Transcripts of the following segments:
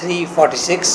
346.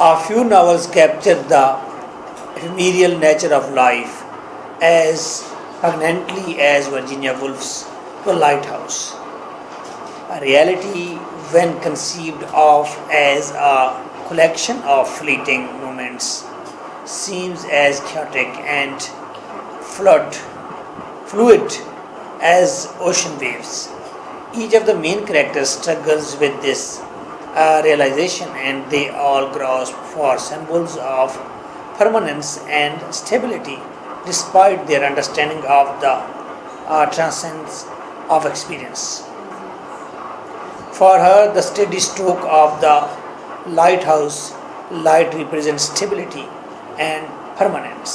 A few novels capture the ephemeral nature of life as poignantly as Virginia Woolf's The Lighthouse. A reality, when conceived of as a collection of fleeting moments, seems as chaotic and fluid as ocean waves. Each of the main characters struggles with this realization, and they all grasp for symbols of permanence and stability, despite their understanding of the transcendence of experience. For her, the steady stroke of the lighthouse light represents stability and permanence.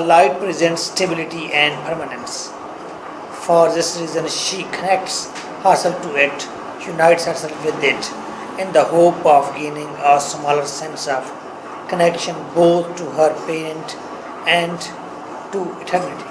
light presents stability and permanence. For this reason she connects herself to it, unites herself with it, in the hope of gaining a smaller sense of connection both to her parent and to eternity.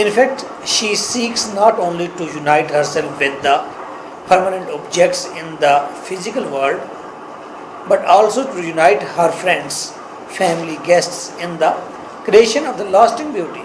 In fact, she seeks not only to unite herself with the permanent objects in the physical world, but also to unite her friends, family, guests in the creation of the lasting beauty.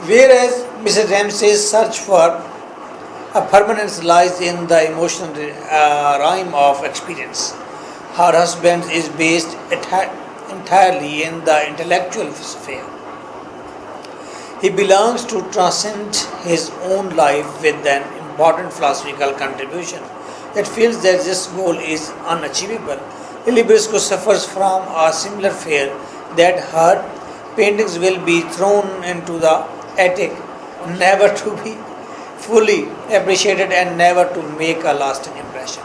whereas Mrs. Ramsay's search for a permanence lies in the emotional rhyme of experience. Her husband is based entirely in the intellectual sphere. He belongs to transcend his own life with an important philosophical contribution, yet feels that this goal is unachievable. Lily Briscoe suffers from a similar fear that her paintings will be thrown into the attic, never to be fully appreciated and never to make a lasting impression.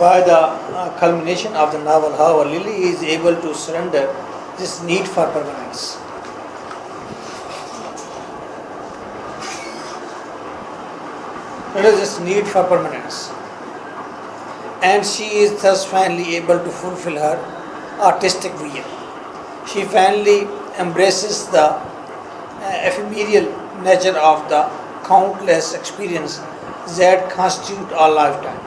By the culmination of the novel, how Lily is able to surrender this need for permanence. It is this need for permanence. And she is thus finally able to fulfill her artistic vision. She finally embraces the ephemeral nature of the countless experiences that constitute our lifetime.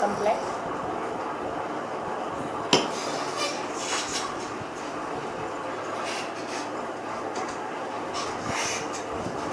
Complex.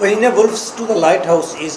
Virginia Woolf's To the Lighthouse is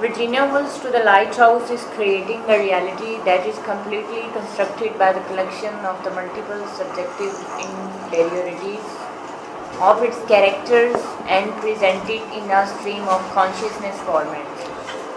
Virginia Woolf's To the Lighthouse is creating a reality that is completely constructed by the collection of the multiple subjective interiorities of its characters and presented in a stream of consciousness format.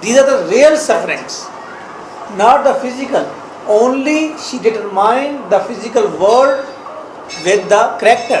These are the real sufferings, not the physical. Only she determined the physical world with the character.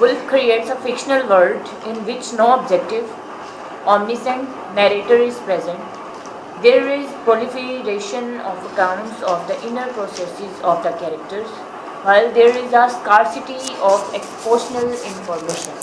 Woolf creates a fictional world in which no objective, omniscient narrator is present. There is proliferation of accounts of the inner processes of the characters, while there is a scarcity of expositional information.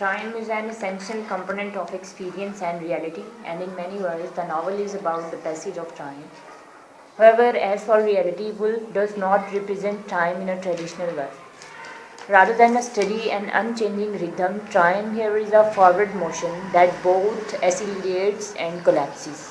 Time is an essential component of experience and reality, and in many ways the novel is about the passage of time. However, as for reality, Woolf does not represent time in a traditional way. Rather than a steady and unchanging rhythm, time here is a forward motion that both accelerates and collapses.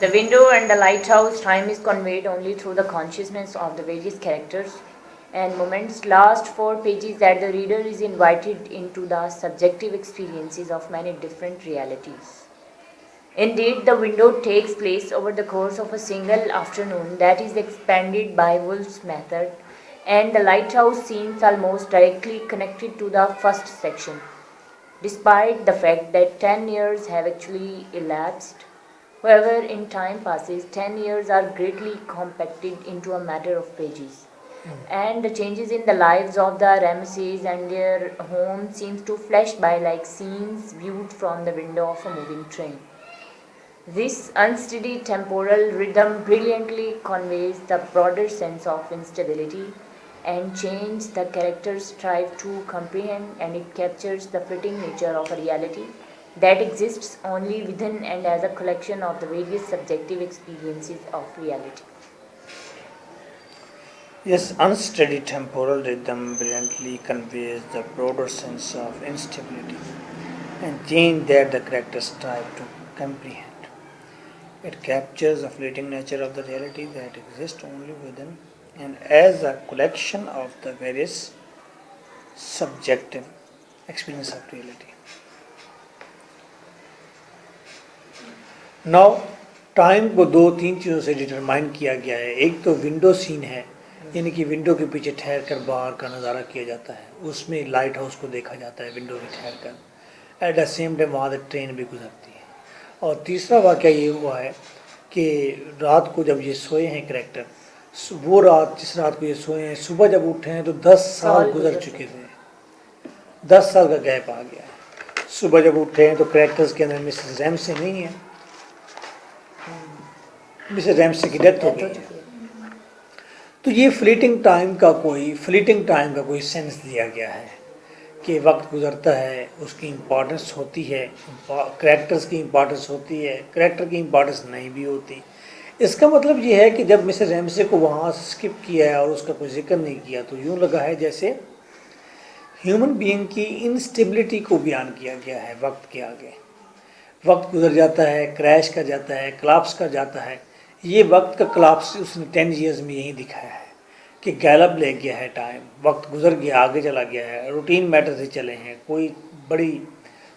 The window and the lighthouse, time is conveyed only through the consciousness of the various characters and moments. Last 4 pages that the reader is invited into the subjective experiences of many different realities. Indeed, the window takes place over the course of a single afternoon that is expanded by Woolf's method and the lighthouse seems almost directly connected to the first section, despite the fact that 10 years have actually elapsed. However, in time passes, 10 years are greatly compacted into a matter of pages. And the changes in the lives of the Ramesses and their home seems to flash by like scenes viewed from the window of a moving train. This unsteady temporal rhythm brilliantly conveys the broader sense of instability and change the characters strive to comprehend, and it captures the fleeting nature of a reality that exists only within and as a collection of the various subjective experiences of reality. Yes, unsteady temporal rhythm brilliantly conveys the broader sense of instability and change that the characters strive to comprehend. It captures the fleeting nature of the reality that exists only within and as a collection of the various subjective experience of reality. Now time को दो तीन चीज़ों से determine किया गया है. एक तो विंडो सीन है, यानी कि विंडो के पीछे ठहर कर बाहर का नज़ारा किया जाता है, उसमें लाइट हाउस को देखा जाता है विंडो में ठहर कर. एट द सेम टाइम वहाँ से ट्रेन भी गुजरती है. और तीसरा वाक़या ये हुआ है कि रात को जब ये सोए हैं कैरेक्टर, वो रात जिस रात को ये सोए हैं, सुबह जब उठे हैं तो 10 साल गुजर चुके थे. 10 साल का गैप आ गया है. सुबह जब उठे हैं तो कैरेक्टर्स के अंदर मिसेस रैमसे नहीं है, मिसेस रैमसे की डेथ हो गई है. तो ये फ्लीटिंग टाइम का कोई सेंस दिया गया है कि वक्त गुजरता है, उसकी इम्पोर्टेंस होती है, करैक्टर्स की इम्पोर्टेंस होती है, करैक्टर की इम्पोर्टेंस नहीं भी होती. इसका मतलब ये है कि जब मिसेस रैमसे को वहाँ स्किप किया है और उसका कोई जिक्र नहीं किया तो यूँ लगा है जैसे ह्यूमन बीइंग की इनस्टेबिलिटी को बयान किया गया है वक्त के आगे. वक्त गुजर जाता है, क्रैश कर जाता है, क्लाप्स कर जाता है. ये वक्त का क्लाप्स उसने 10 ईयर्स में यही दिखाया है कि गैलप ले गया है टाइम, वक्त गुजर गया, आगे चला गया है, रूटीन मैटर से चले हैं, कोई बड़ी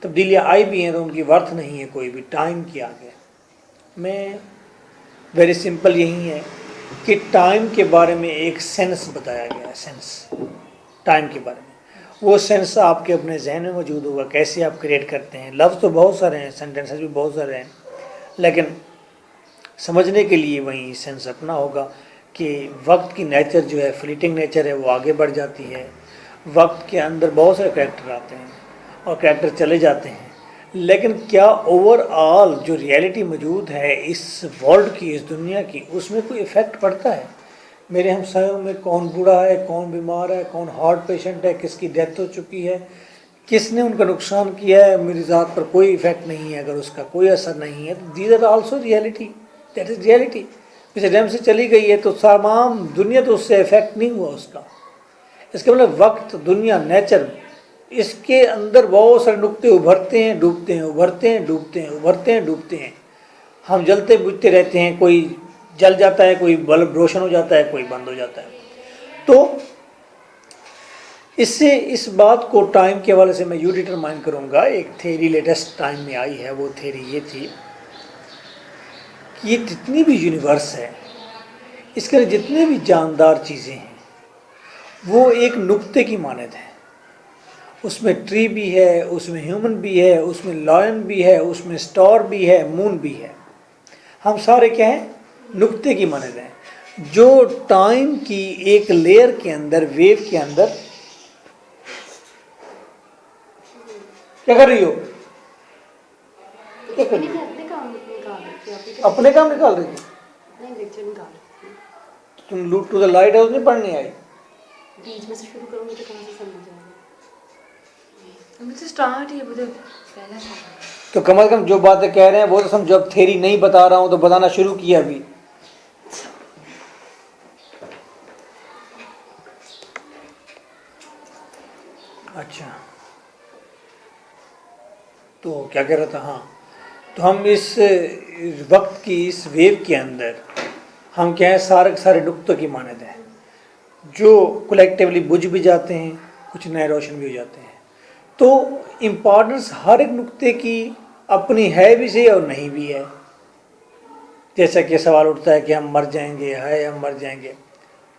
तब्दीलियाँ आई भी हैं तो उनकी वर्थ नहीं है कोई भी टाइम के आगे. मैं वेरी सिंपल यही है कि टाइम के बारे में एक सेंस बताया गया है. सेंस टाइम के बारे में, वो सेंस आपके अपने जहन में मौजूद होगा, कैसे आप क्रिएट करते हैं. लफ्ज़ तो बहुत सारे हैं, सेंटेंसेस भी बहुत सारे हैं, लेकिन समझने के लिए वही सेंस अपना होगा कि वक्त की नेचर जो है, फ्लीटिंग नेचर है, वो आगे बढ़ जाती है. वक्त के अंदर बहुत सारे कैरेक्टर आते हैं और कैरेक्टर चले जाते हैं, लेकिन क्या ओवरऑल जो रियलिटी मौजूद है इस वर्ल्ड की, इस दुनिया की, उसमें कोई इफ़ेक्ट पड़ता है? मेरे हमसायों में कौन बूढ़ा है, कौन बीमार है, कौन हार्ट पेशेंट है, किसकी डेथ हो चुकी है, किसने उनका नुकसान किया है, मेरी ज़ात पर कोई इफ़ेक्ट नहीं है, अगर उसका कोई असर नहीं है तो these are also reality. That is reality. जैसे रैम से चली गई है तो तमाम दुनिया तो उससे इफेक्ट नहीं हुआ उसका. इसका मतलब वक्त, दुनिया, नेचर, इसके अंदर बहुत सारे नुक्ते उभरते हैं, डूबते हैं, उभरते हैं, डूबते हैं, उभरते हैं, डूबते हैं. हम जलते बुझते रहते हैं, कोई जल जाता है, कोई बल्ब रोशन हो जाता है, कोई बंद हो जाता है. तो इससे इस बात को टाइम के हवाले से मैं यूँ डिटरमाइन करूँगा. एक थेरी लेटेस्ट टाइम में आई है, वो थेरी ये थी कि ये जितनी भी यूनिवर्स है, इसके अंदर जितने भी जानदार चीज़ें हैं वो एक नुक्ते की मानद है. उसमें ट्री भी है, उसमें ह्यूमन भी है, उसमें लायन भी है, उसमें स्टार भी है, मून भी है. हम सारे क्या हैं? नुक्ते की मानद हैं, जो टाइम की एक लेयर के अंदर, वेव के अंदर. क्या कर रही हो? क्या कर रही हो? अपने काम निकाल रही थी? नहीं, लेक्चर निकाल रही थी. तुम लूट टू द लाइट हाउस नहीं पढ़ने आई? बीच में से शुरू करूंगी तो कहाँ से समझ आएगा? मुझे स्टार्ट ही मुझे पहला था. तो कम से कम जो बातें कह रहे हैं वो तो समझो. अब थेरी नहीं बता रहा हूँ तो बताना शुरू किया अभी. अच्छा, तो क्या कह रहा था? हाँ, तो हम इस वक्त की इस वेव के अंदर हम क्या है, सारे के सारे नुक्तों की मानद हैं जो कलेक्टिवली बुझ भी जाते हैं, कुछ नए रोशन भी हो जाते हैं. तो इम्पॉर्टेंस हर एक नुक्ते की अपनी है भी सही और नहीं भी है. जैसा कि सवाल उठता है कि हम मर जाएंगे, है हम मर जाएंगे,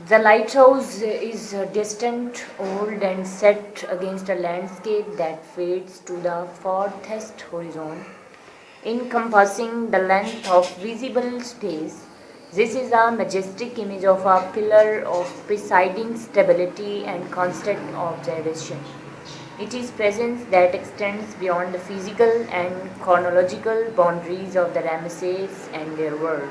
The lighthouse is distant, old and set against a landscape that fades to the farthest horizon, encompassing the length of visible space. This is a majestic image of a pillar of presiding stability and constant observation. It is presence that extends beyond the physical and chronological boundaries of the Ramesses and their world.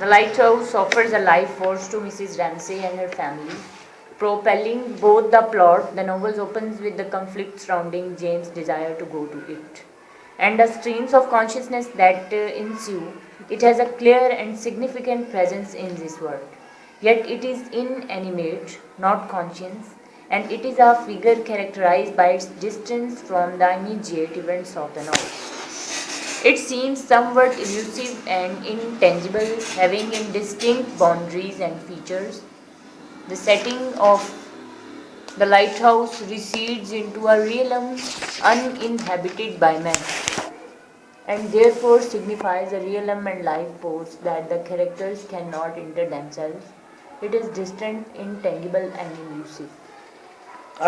The lighthouse offers a life force to Mrs. Ramsay and her family, propelling both the plot. The novel opens with the conflict surrounding James' desire to go to it, and the streams of consciousness that ensue. It has a clear and significant presence in this world, yet it is inanimate, not conscious, and it is a figure characterized by its distance from the immediate events of the novel. It seems somewhat elusive and intangible, having indistinct boundaries and features. The setting of the lighthouse recedes into a realm uninhabited by man, and therefore signifies a realm and life force that the characters cannot enter themselves. It is distant, intangible, and elusive.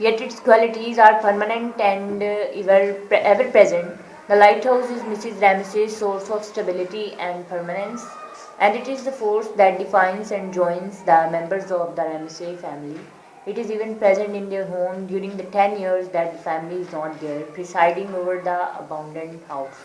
Yet its qualities are permanent and ever present. The lighthouse is Mrs. Ramsay's source of stability and permanence, and it is the force that defines and joins the members of the Ramsay family. It is even present in their home during the 10 years that the family is not there, presiding over the abandoned house.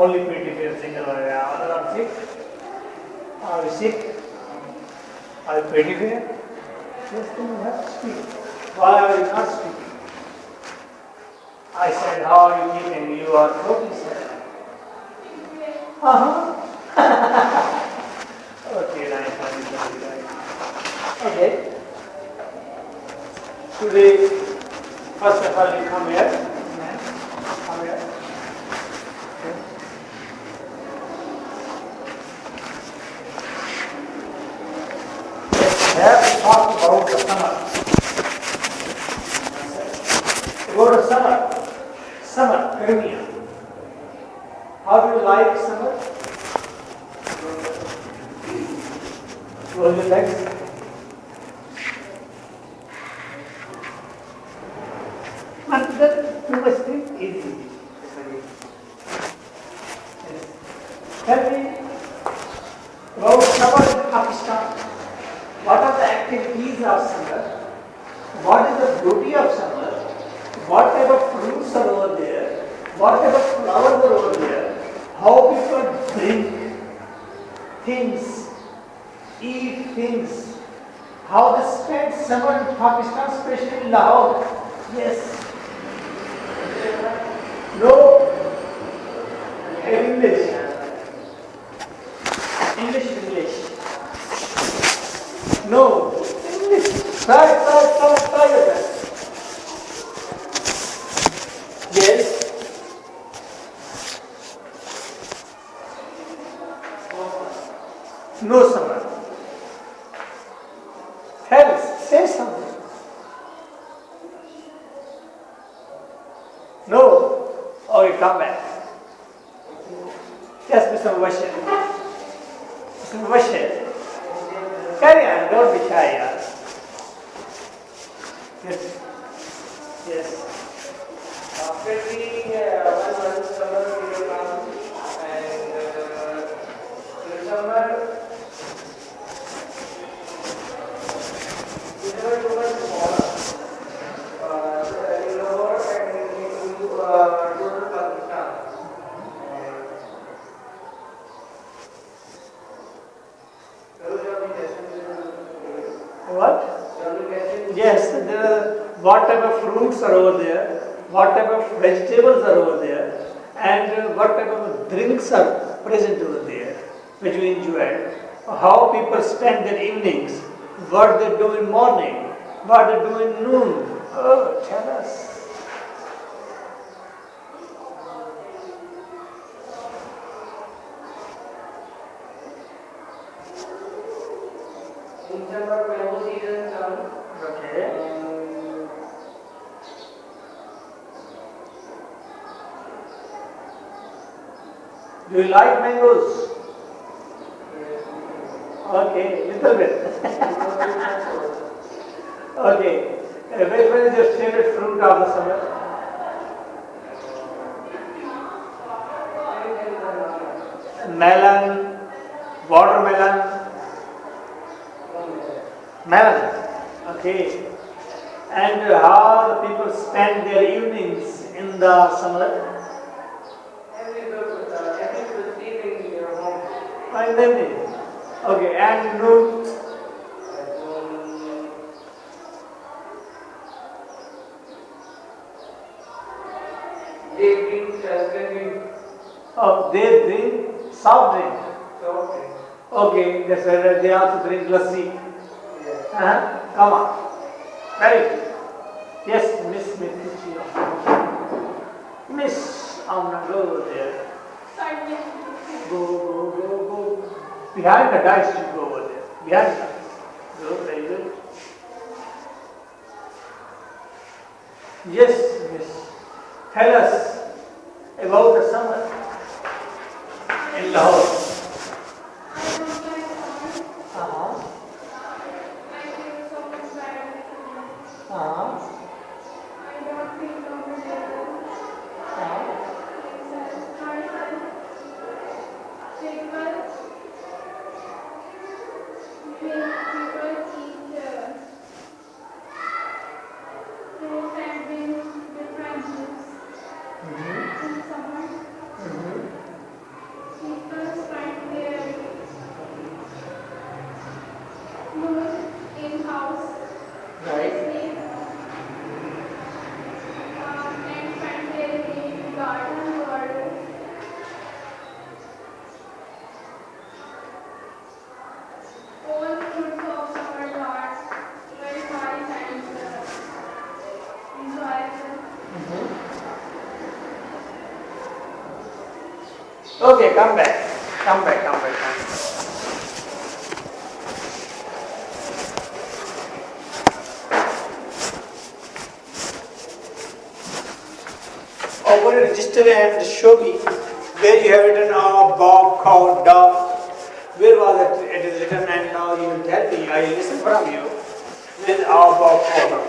only pretty fair single other are sick. Are you sick? Are you pretty fair? Yes, then you have to speak. Why are you not speaking? I said, how are you keeping? You are totally sad. Okay, nice. Okay. Today, first of all, you come here. Come here. Okay. Let's have to talk about the summer. About the summer. Summer, Caribbean. How do you like summer? Close your legs. But you must think easy. Tell me about summer in Pakistan. What are the activities of summer? What is the beauty of summer? What type of fruits are over there? What type of flowers are over there? How people drink things, eat things. How they spend summer in Pakistan, especially in Lahore. Yes. No. English. No. English. Try your best. Yes. No summer. Tell us, say something. No? Okay, come back. Yes, Mr. Mubashir. Mr. Mubashir. Carry on, don't be shy, yaar. Yes. Yes. After the 1 month summer period comes and in summer we never too much smaller. In Lahore and in total Pakistan. What? Yes, what type of fruits are over there, what type of vegetables are over there, and what type of drinks are present over there, which we enjoyed. How people spend their evenings, what they do in morning, what they do in noon. Oh, tell us. In summer mango season comes. Okay. Do you like mangoes? Okay, little bit. Okay. Which one is your favorite fruit of the summer? Melon, watermelon, melon. Okay. And how the people spend their evenings in the summer? And then, okay, and noon. They drink candy. Oh, they drink soft drink. Okay, that's right. They also drink lassi. Come on. Very good. Yes, Miss Mithishio. Miss Amna, go there. Go. Behind the dice, you go over there. Behind the dice. Go, very good. Yes, Miss. Tell us about the summer in Lahore. Okay, come back. Open a register and show me where you have written Bob, cow, dog. Where was it? It is written, and now you will tell me. I listen from you with Bob, cow, dog.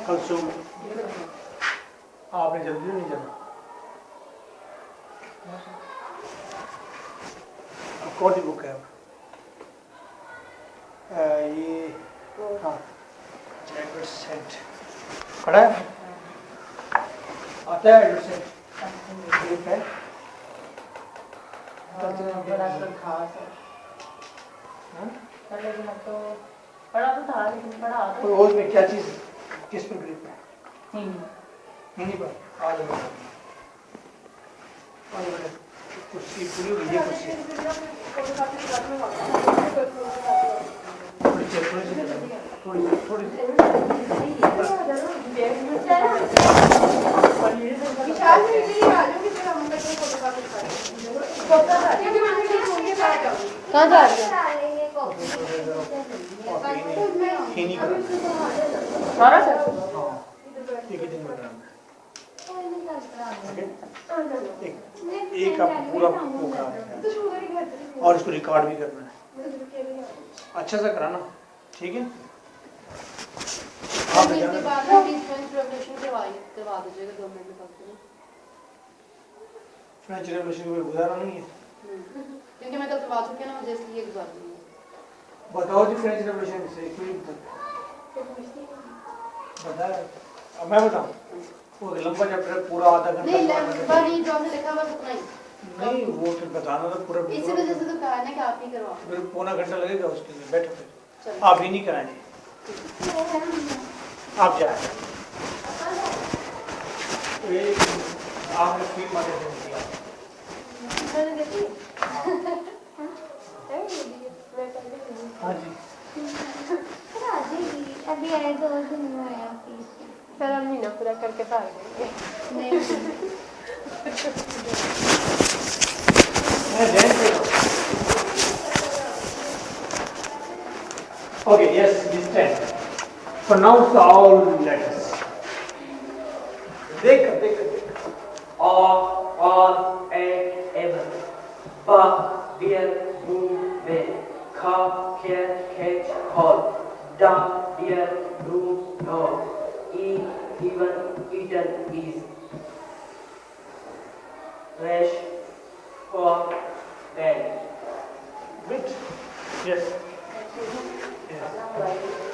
Kalsum, आपने जल्दी नहीं जाना। कौन सी book है? ये हाँ, Edward Saint पढ़ा है? आता है एडवर्ड सेंट? ठीक है। बड़ा तो खास है। लेकिन अब तो पढ़ा तो था, लेकिन पढ़ा तो उसमें क्या चीज़ किस पर ग्रिप है? नहीं पर आज कुर्सी पूरी हुई है कुर्सी थोड़ी कहाँ जा रही हो? सारा सर एक आप पूरा वो कराना है और इसको रिकॉर्ड भी करना है, अच्छा सा कराना, ठीक है? हाँ इसके बाद में डिफरेंस रेवोल्यूशन करवा दीजिएगा 2 मिनट में कम से कम। फ्रेंच रेवोल्यूशन को गुजारा नहीं है, क्योंकि मैं कल करवा चुकी हूँ ना, मुझे इसलिए गुजार दूँगी। बताओ जी फ्रेंच रेवोल्यूशन से क्यों बताया अब मैं बताऊं वो लंबा चैप्टर पूरा आधा घंटा नहीं पढ़ना लंबा नहीं जो आपने लिखा हुआ उतना ही नहीं वो फिर बताना तो पूरा इसी वजह से तो कहा है ना कि आप ही करवाओ फिर पौना घंटा लगेगा उसके लिए बैठो फिर चलो आप ही नहीं कराएंगे आप जाए आपने फीट मारे थे दिया मैंने देखी हाँ जी अभी आए 2 दिन में आया फीस फिर हम महीना पूरा करके भाग देंगे नहीं Okay, yes, this 10. Pronounce all letters. देख on, ever. Ba, dear, move, be. Ka, care, catch, call. Da, dear, do, no. E, even, eaten, is. Rash, for, bed. Good. Yes. Yes.